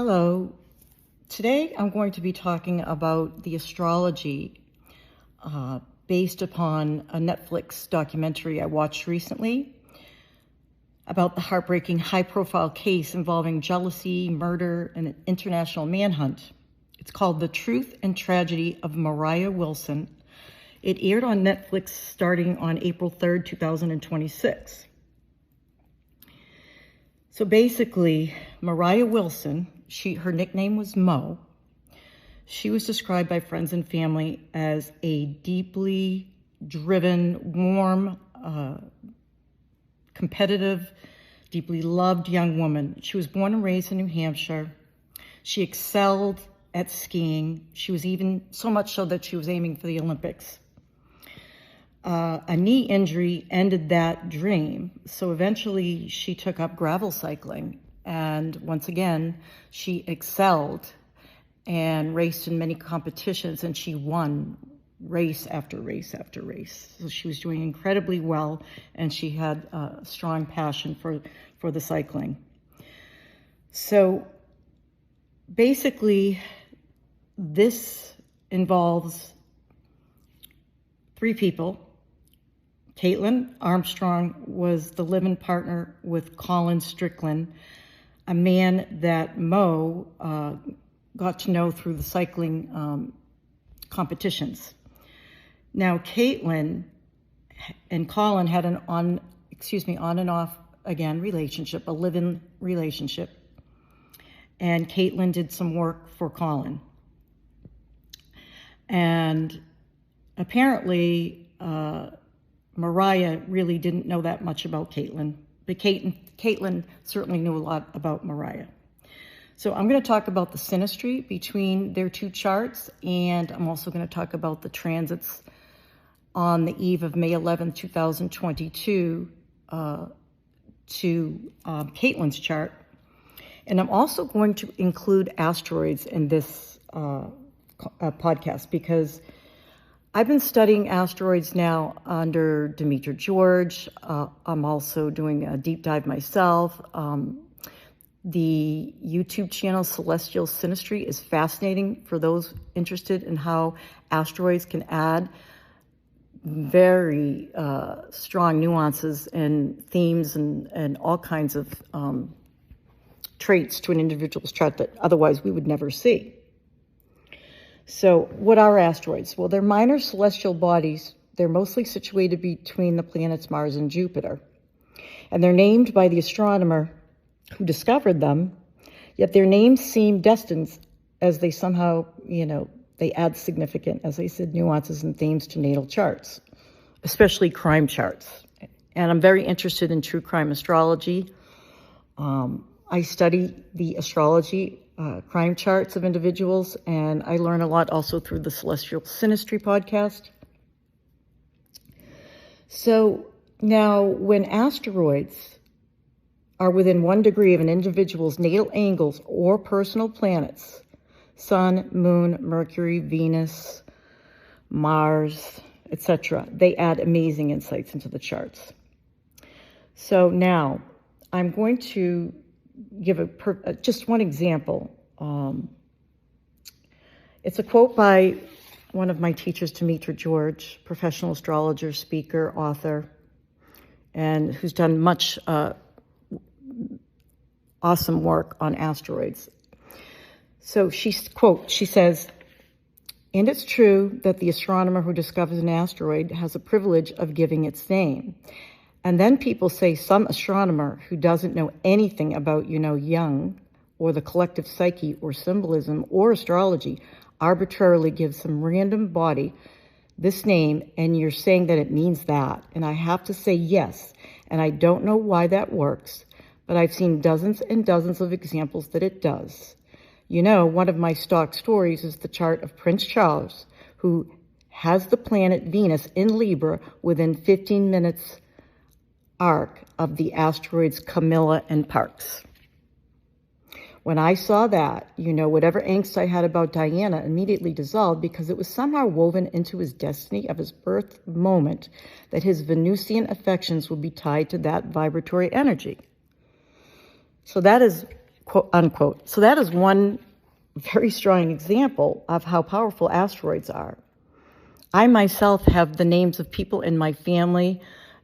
Hello. Today I'm going to be talking about the astrology based upon a Netflix documentary I watched recently about the heartbreaking high-profile case involving jealousy, murder, and an international manhunt. It's called The Truth and Tragedy of Mariah Wilson. It aired on Netflix starting on April 3rd, 2026. So basically, Mariah Wilson, her nickname was Mo. She was described by friends and family as a deeply driven, warm, competitive, deeply loved young woman. She was born and raised in New Hampshire. She excelled at skiing. She was even so much so that she was aiming for the Olympics. A knee injury ended that dream, so eventually she took up gravel cycling, and once again she excelled and raced in many competitions, and she won race after race after race. So she was doing incredibly well, and she had a strong passion for the cycling. So basically this involves three people. Caitlin Armstrong was the live-in partner with Colin Strickland, a man that Mo got to know through the cycling competitions. Now, Caitlin and Colin had an on and off again relationship, a live-in relationship, and Caitlin did some work for Colin. And apparently, Mariah really didn't know that much about Caitlin, but Caitlin certainly knew a lot about Mariah. So I'm going to talk about the synastry between their two charts, and I'm also going to talk about the transits on the eve of May 11, 2022 to Caitlin's chart. And I'm also going to include asteroids in this podcast because I've been studying asteroids now under Demetra George. I'm also doing a deep dive myself. The YouTube channel Celestial Synastry is fascinating for those interested in how asteroids can add very strong nuances and themes and all kinds of traits to an individual's chart that otherwise we would never see. So what are asteroids? Well, they're minor celestial bodies. They're mostly situated between the planets Mars and Jupiter. And they're named by the astronomer who discovered them, yet their names seem destined as they somehow, they add significant, as I said, nuances and themes to natal charts, especially crime charts. And I'm very interested in true crime astrology. I study the astrology crime charts of individuals, and I learn a lot also through the Celestial Synastry podcast. So now when asteroids are within 1 degree of an individual's natal angles or personal planets, Sun, Moon, Mercury, Venus, Mars, etc., they add amazing insights into the charts. So now I'm going to give just one example. It's a quote by one of my teachers, Demetra George, professional astrologer, speaker, author, and who's done much awesome work on asteroids. So she says, "And it's true that the astronomer who discovers an asteroid has a privilege of giving its name. And then people say some astronomer who doesn't know anything about, Jung or the collective psyche or symbolism or astrology arbitrarily gives some random body this name, and you're saying that it means that. And I have to say yes, and I don't know why that works, but I've seen dozens and dozens of examples that it does. One of my stock stories is the chart of Prince Charles, who has the planet Venus in Libra within 15 minutes arc of the asteroids Camilla and Parkes. When I saw that, whatever angst I had about Diana immediately dissolved because it was somehow woven into his destiny of his birth moment that his Venusian affections would be tied to that vibratory energy. So that is quote unquote. So that is one very strong example of how powerful asteroids are. I myself have the names of people in my family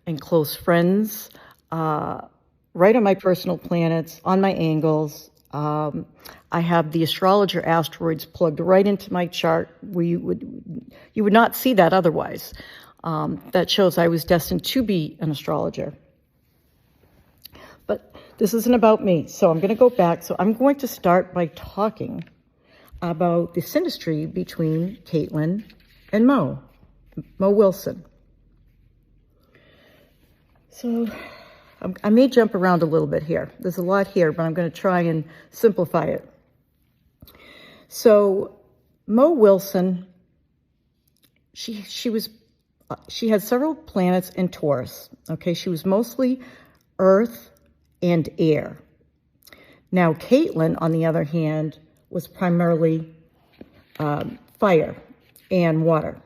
and close friends right on my personal planets, on my angles. I have the astrologer asteroids plugged right into my chart. You would not see that otherwise. That shows I was destined to be an astrologer. But this isn't about me, so I'm going to go back. So I'm going to start by talking about the synastry between Caitlin and Mo Wilson. So I may jump around a little bit here. There's a lot here, but I'm going to try and simplify it. So Mo Wilson, she had several planets in Taurus. Okay, she was mostly earth and air. Now Caitlin, on the other hand, was primarily fire and water.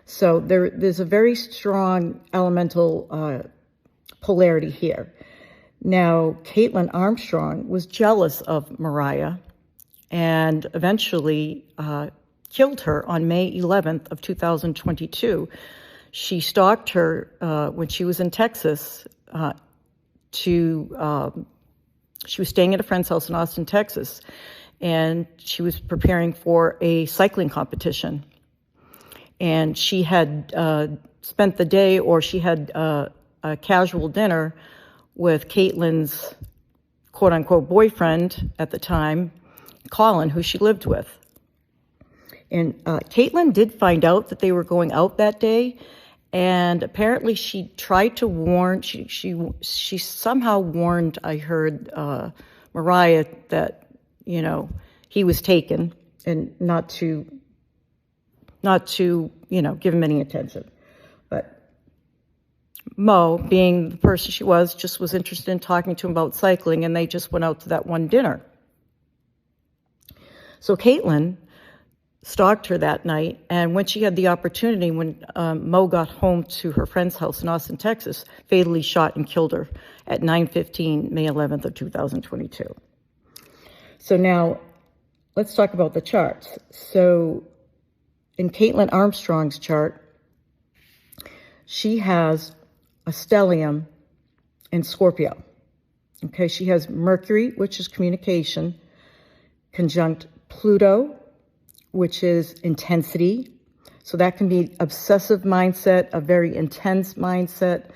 So there's a very strong elemental polarity here. Now, Caitlin Armstrong was jealous of Mariah and eventually killed her on May 11th of 2022. She stalked her when she was in Texas. She was staying at a friend's house in Austin, Texas, and she was preparing for a cycling competition. And she had spent the day, or she had a casual dinner with Caitlin's quote-unquote boyfriend at the time, Colin, who she lived with. And Caitlin did find out that they were going out that day, and apparently she tried to warn, she somehow warned, I heard, Mariah that, he was taken and not to, give him any attention. But Mo, being the person she was, just was interested in talking to him about cycling, and they just went out to that one dinner. So Caitlin stalked her that night, and when she had the opportunity, when Mo got home to her friend's house in Austin, Texas, fatally shot and killed her at 9:15, May 11th of 2022. So now, let's talk about the charts. So in Caitlin Armstrong's chart, she has a stellium in Scorpio. Okay, she has Mercury, which is communication, conjunct Pluto, which is intensity. So that can be obsessive mindset, a very intense mindset,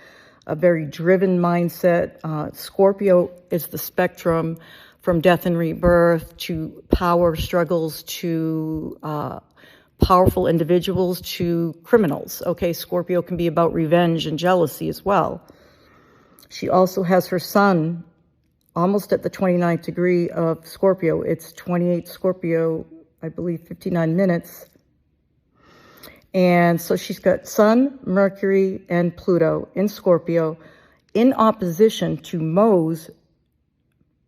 a very driven mindset. Scorpio is the spectrum from death and rebirth to power struggles to powerful individuals to criminals. Okay, Scorpio can be about revenge and jealousy as well. She also has her sun almost at the 29th degree of Scorpio. It's 28 Scorpio, I believe 59 minutes. And so she's got Sun, Mercury, and Pluto in Scorpio in opposition to Mo's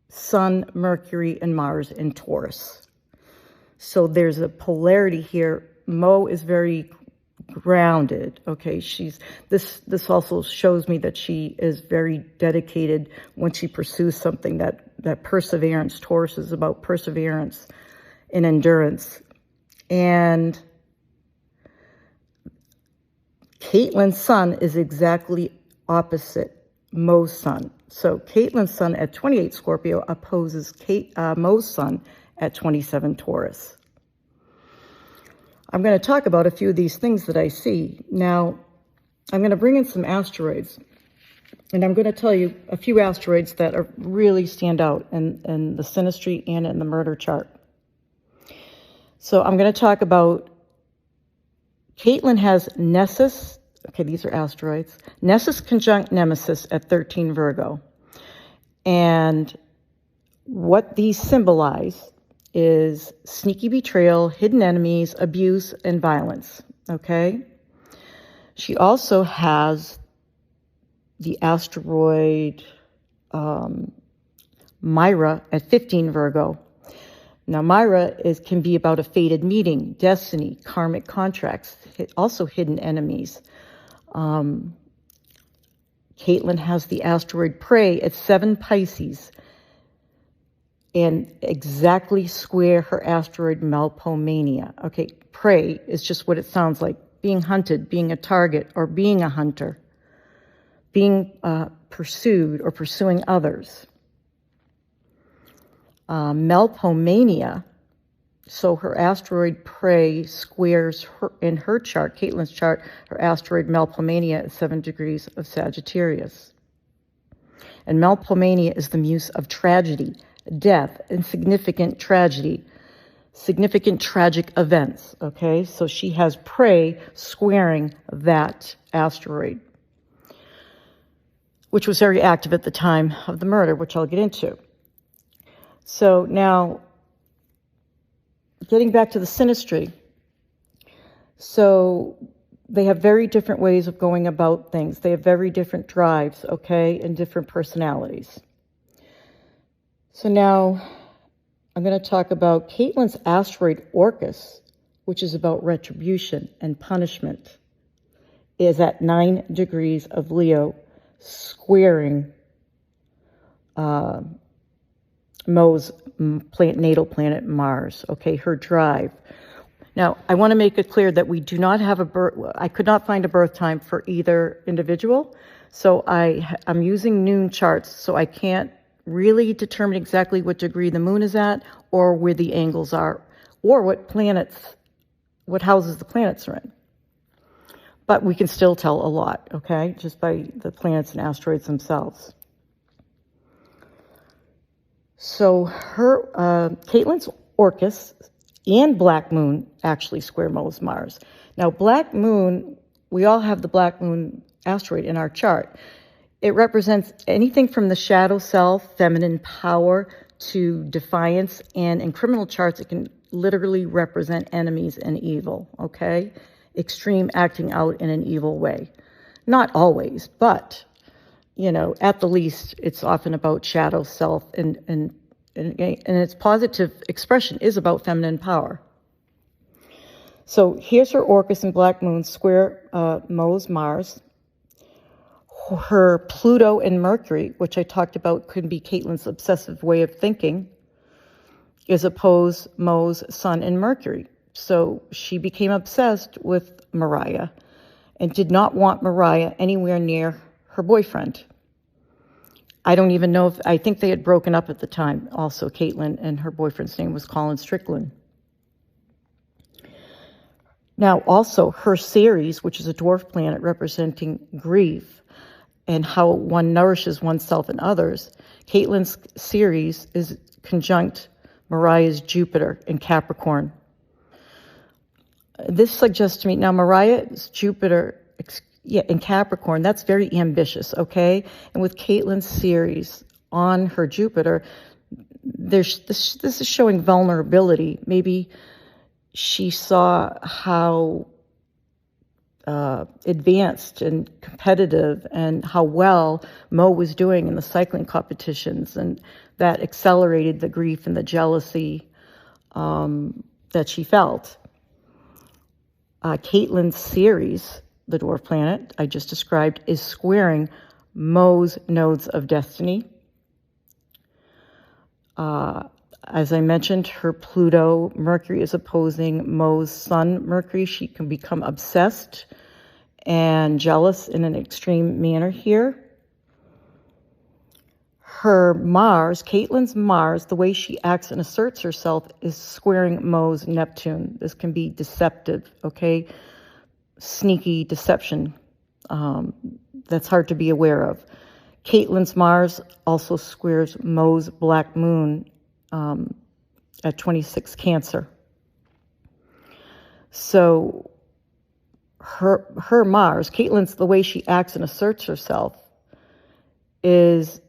Sun, Mercury, and Mars in Taurus. So there's a polarity here. Mo is very grounded. Okay, this also shows me that she is very dedicated when she pursues something, that perseverance. Taurus is about perseverance and endurance. And Caitlin's sun is exactly opposite Mo's sun. So Caitlin's sun at 28 Scorpio opposes Mo's sun at 27 Taurus. I'm going to talk about a few of these things that I see. Now, I'm going to bring in some asteroids, and I'm going to tell you a few asteroids that really stand out in the synastry and in the murder chart. So I'm going to talk about, Caitlin has Nessus. Okay, these are asteroids. Nessus conjunct Nemesis at 13 Virgo. And what these symbolize is sneaky betrayal, hidden enemies, abuse, and violence. Okay? She also has the asteroid Moriah at 15 Virgo. Now, Moriah can be about a fated meeting, destiny, karmic contracts, also hidden enemies. Caitlin has the asteroid Prey at 7 Pisces. and exactly square her asteroid Melpomania. Okay, prey is just what it sounds like. Being hunted, being a target, or being a hunter. Being pursued or pursuing others. Melpomania, so her asteroid prey squares her, in her chart, Caitlin's chart, her asteroid Melpomania at 7 degrees of Sagittarius. And Melpomania is the muse of tragedy, death, and significant tragedy, significant tragic events, okay? So she has prey squaring that asteroid, which was very active at the time of the murder, which I'll get into. So now, getting back to the synastry, so they have very different ways of going about things. They have very different drives, okay, and different personalities. So now I'm going to talk about Caitlin's asteroid Orcus, which is about retribution and punishment, is at 9 degrees of Leo, squaring Mo's natal planet Mars, okay, her drive. Now, I want to make it clear that we do not have a birth, I could not find a birth time for either individual, so I'm using noon charts, so I can't really determine exactly what degree the moon is at, or where the angles are, or what houses the planets are in. But we can still tell a lot, okay, just by the planets and asteroids themselves. So her, Caitlin's Orcus and Black Moon actually square Mo's Mars. Now, Black Moon, we all have the Black Moon asteroid in our chart. It represents anything from the shadow self, feminine power, to defiance, and in criminal charts, it can literally represent enemies and evil, okay? Extreme acting out in an evil way. Not always, but, you know, at the least, it's often about shadow self, and its positive expression is about feminine power. So here's her Orcus and Black Moon square Mo's Mars. Her Pluto and Mercury, which I talked about could be Caitlin's obsessive way of thinking, is opposed Mo's Sun and Mercury. So she became obsessed with Mariah and did not want Mariah anywhere near her boyfriend. I don't even know if, I think they had broken up at the time. Also, Caitlin, and her boyfriend's name was Colin Strickland. Now, also, her Ceres, which is a dwarf planet representing grief and how one nourishes oneself and others, Caitlin's Ceres is conjunct Mariah's Jupiter in Capricorn. This suggests to me, now Mariah's Jupiter in Capricorn, that's very ambitious, okay? And with Caitlin's Ceres on her Jupiter, this is showing vulnerability. Maybe she saw how advanced and competitive and how well Mo was doing in the cycling competitions, and that accelerated the grief and the jealousy that she felt. Caitlin's Ceres, the dwarf planet I just described, is squaring Mo's nodes of destiny. As I mentioned, her Pluto Mercury is opposing Mo's Sun Mercury. She can become obsessed and jealous in an extreme manner here. Her Mars, Caitlin's Mars, the way she acts and asserts herself, is squaring Mo's Neptune. This can be deceptive, okay? Sneaky deception that's hard to be aware of. Caitlin's Mars also squares Mo's Black Moon at 26 Cancer. So her Mars, Caitlin's, the way she acts and asserts herself, is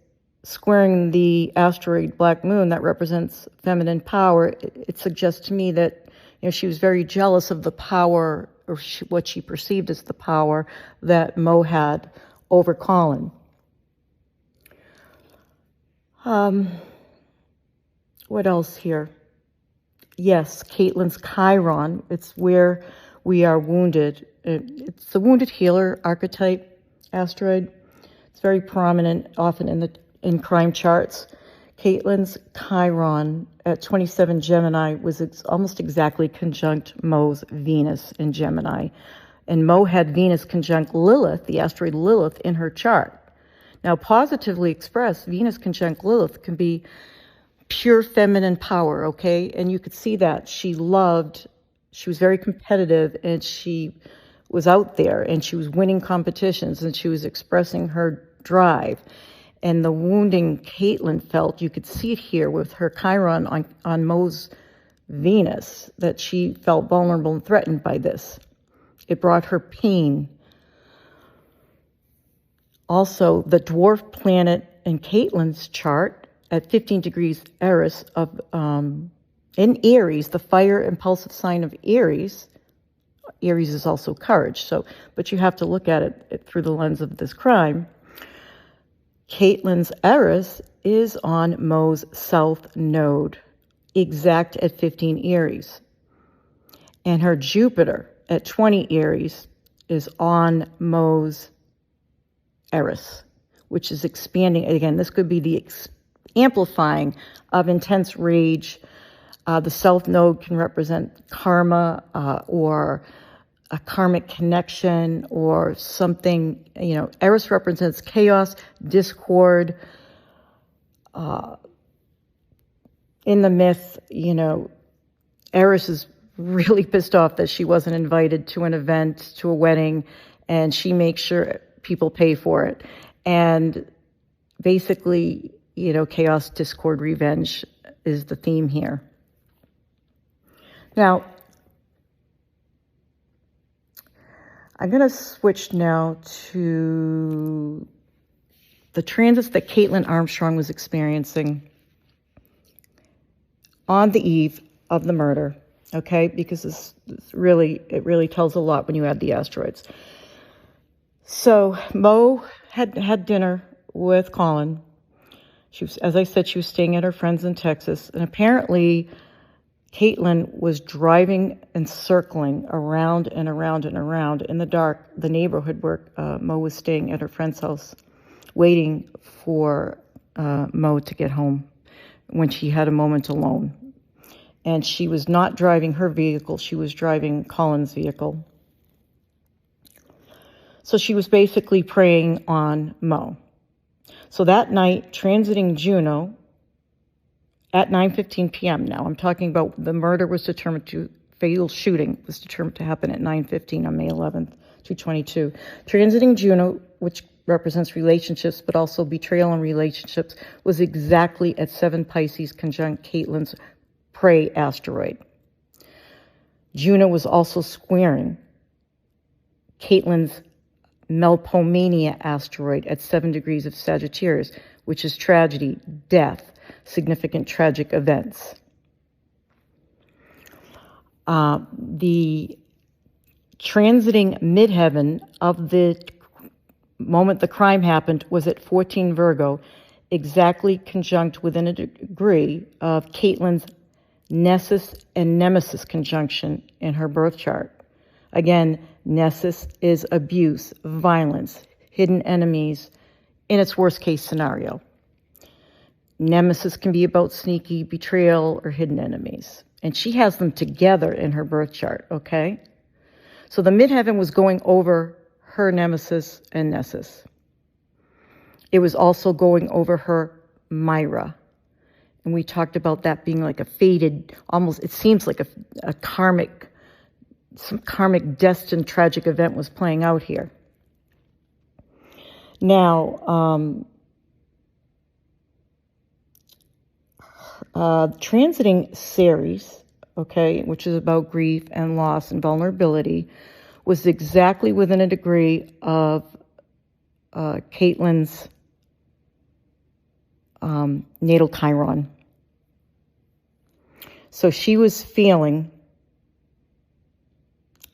squaring the asteroid Black Moon that represents feminine power. It suggests to me that, you know, she was very jealous of the power, or what she perceived as the power that Mo had over Colin. What else here? Yes, Caitlin's Chiron. It's where we are wounded. It's the wounded healer archetype asteroid. It's very prominent, often in crime charts. Caitlin's Chiron at 27 Gemini was almost exactly conjunct Mo's Venus in Gemini. And Mo had Venus conjunct Lilith, the asteroid Lilith, in her chart. Now, positively expressed, Venus conjunct Lilith can be pure feminine power, okay? And you could see that. She was very competitive, and she was out there, and she was winning competitions, and she was expressing her drive. And the wounding Caitlin felt, you could see it here with her Chiron on Mo's Venus, that she felt vulnerable and threatened by this. It brought her pain. Also, the dwarf planet in Caitlin's chart at 15 degrees Eris in Aries, the fire impulsive sign of Aries. Aries is also courage, but you have to look at it through the lens of this crime. Caitlin's Eris is on Mo's south node, exact at 15 Aries. And her Jupiter at 20 Aries is on Mo's Eris, which is expanding. Again, this could be the amplifying of intense rage. The south node can represent karma or a karmic connection or something. Eris represents chaos, discord. In the myth, Eris is really pissed off that she wasn't invited to an event, to a wedding, and she makes sure people pay for it. And basically, chaos, discord, revenge is the theme here. Now, I'm going to switch now to the transits that Caitlin Armstrong was experiencing on the eve of the murder, okay? Because it really tells a lot when you add the asteroids. So Mo had dinner with Colin. She was, as I said, she was staying at her friend's in Texas, and apparently Caitlin was driving and circling around and around and around in the dark, the neighborhood where Mo was staying at her friend's house, waiting for Mo to get home when she had a moment alone. And she was not driving her vehicle, she was driving Colin's vehicle. So she was basically preying on Mo. So that night, transiting Juno at 9:15 p.m. Now, I'm talking about the murder was determined to, fatal shooting was determined to happen at 9:15 on May 11th, 2022. Transiting Juno, which represents relationships, but also betrayal in relationships, was exactly at 7 Pisces conjunct Caitlin's prey asteroid. Juno was also squaring Caitlin's Melpomania asteroid at 7 degrees of Sagittarius, which is tragedy, death, significant tragic events. The transiting midheaven of the moment the crime happened was at 14 Virgo, exactly conjunct within a degree of Caitlin's Nessus and Nemesis conjunction in her birth chart. Again, Nessus is abuse, violence, hidden enemies in its worst case scenario. Nemesis can be about sneaky betrayal or hidden enemies. And she has them together in her birth chart, okay? So the midheaven was going over her Nemesis and Nessus. It was also going over her Myra. And we talked about that being like a fated, almost, it seems like a karmic, some karmic destined tragic event was playing out here. Now, transiting Ceres, okay, which is about grief and loss and vulnerability, was exactly within a degree of Caitlin's natal Chiron. So she was feeling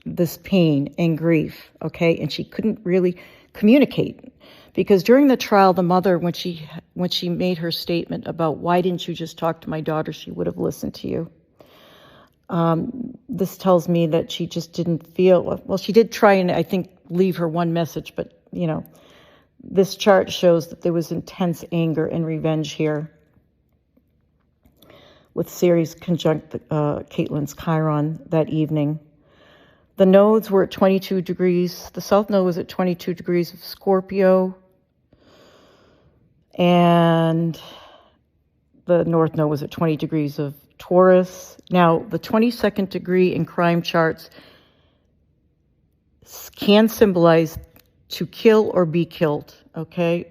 this pain and grief, okay, and she couldn't really communicate. Because during the trial, the mother, when she made her statement about why didn't you just talk to my daughter, she would have listened to you. This tells me that she just didn't feel, well, she did try and I think leave her one message, but this chart shows that there was intense anger and revenge here. with Ceres conjunct Caitlin's Chiron that evening. The nodes were at 22 degrees. The south node was at 22 degrees of Scorpio. And the north node was at 20 degrees of Taurus. Now, the 22nd degree in crime charts can symbolize to kill or be killed, okay?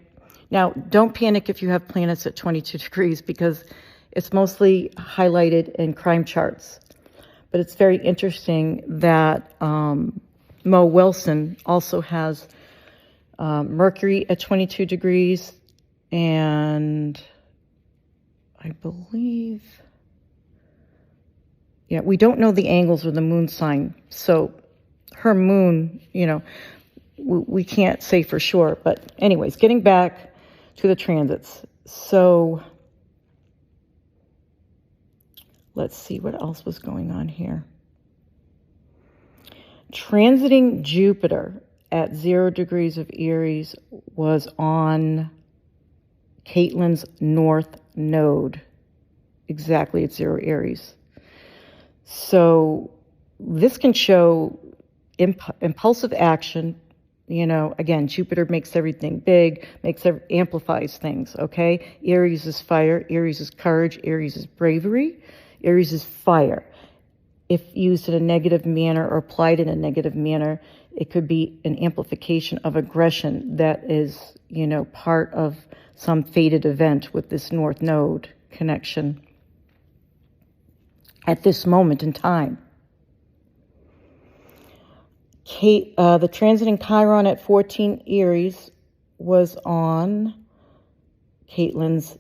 Now, don't panic if you have planets at 22 degrees because it's mostly highlighted in crime charts. But it's very interesting that Mo Wilson also has Mercury at 22 degrees, and I believe, yeah, we don't know the angles or the moon sign. So her moon, you know, we can't say for sure. But anyways, getting back to the transits. So let's see what else was going on here. Transiting Jupiter at 0 degrees of Aries was on Caitlin's north node, exactly at 0 Aries. So this can show impulsive action. You know, again, Jupiter makes everything big, amplifies things, okay? Aries is fire, Aries is courage, Aries is bravery, Aries is fire. If used in a negative manner or applied in a negative manner, it could be an amplification of aggression that is, you know, part of some fated event with this North Node connection at this moment in time. The transiting Chiron at 14 Aries was on Caitlin's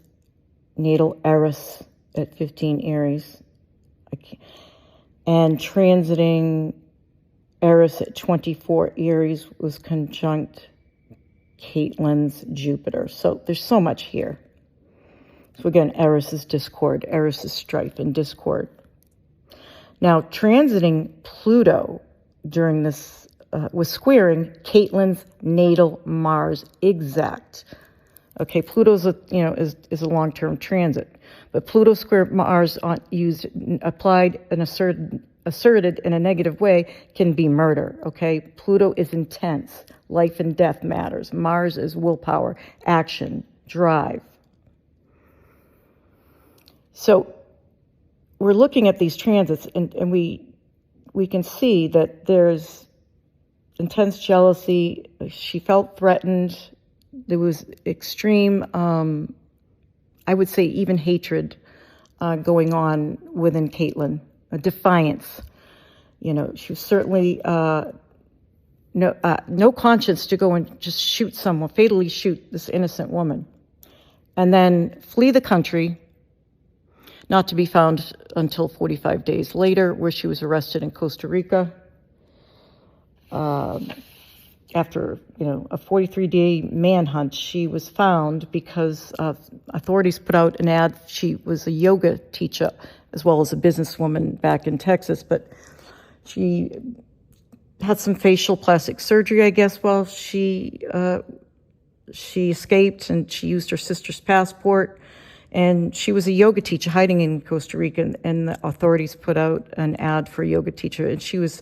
natal Eris at 15 Aries. And transiting Eris at 24 Aries was conjunct Caitlin's Jupiter. So there's so much here. So again, Eris is discord. Eris is strife and discord. Now, transiting Pluto during this was squaring Caitlin's natal Mars exact. Okay, Pluto's is a long-term transit, but Pluto square Mars applied and asserted in a negative way can be murder. Okay, Pluto is intense. Life and death matters. Mars is willpower, action, drive. So we're looking at these transits, and we can see that there's intense jealousy. She felt threatened. There was extreme, I would say even hatred going on within Caitlin, a defiance. You know, she was certainly no conscience to go and just shoot someone, fatally shoot this innocent woman, and then flee the country, not to be found until 45 days later, where she was arrested in Costa Rica. After, a 43-day manhunt, she was found because authorities put out an ad. She was a yoga teacher as well as a businesswoman back in Texas, but she had some facial plastic surgery, I guess, while she escaped, and she used her sister's passport. And she was a yoga teacher hiding in Costa Rica, and the authorities put out an ad for a yoga teacher, and she was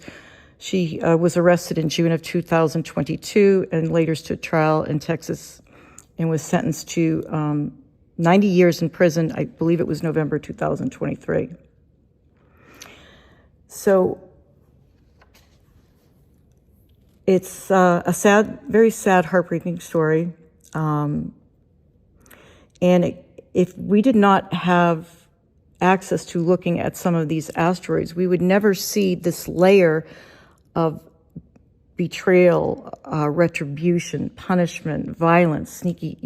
arrested in June of 2022 and later stood trial in Texas and was sentenced to 90 years in prison. I believe it was November 2023. So it's a sad, very sad, heartbreaking story. If we did not have access to looking at some of these asteroids, we would never see this layer of betrayal, retribution, punishment, violence, sneaky,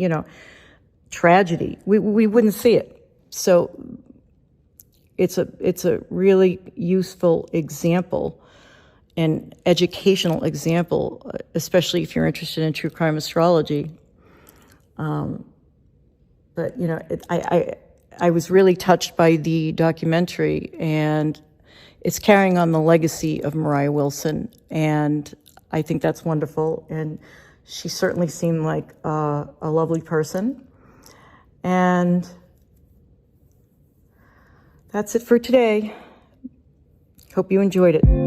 tragedy. We wouldn't see it. So it's a really useful example, an educational example, especially if you're interested in true crime astrology. But I was really touched by the documentary, and it's carrying on the legacy of Mariah Wilson, and I think that's wonderful. And she certainly seemed like a lovely person. And That's it for today. Hope you enjoyed it.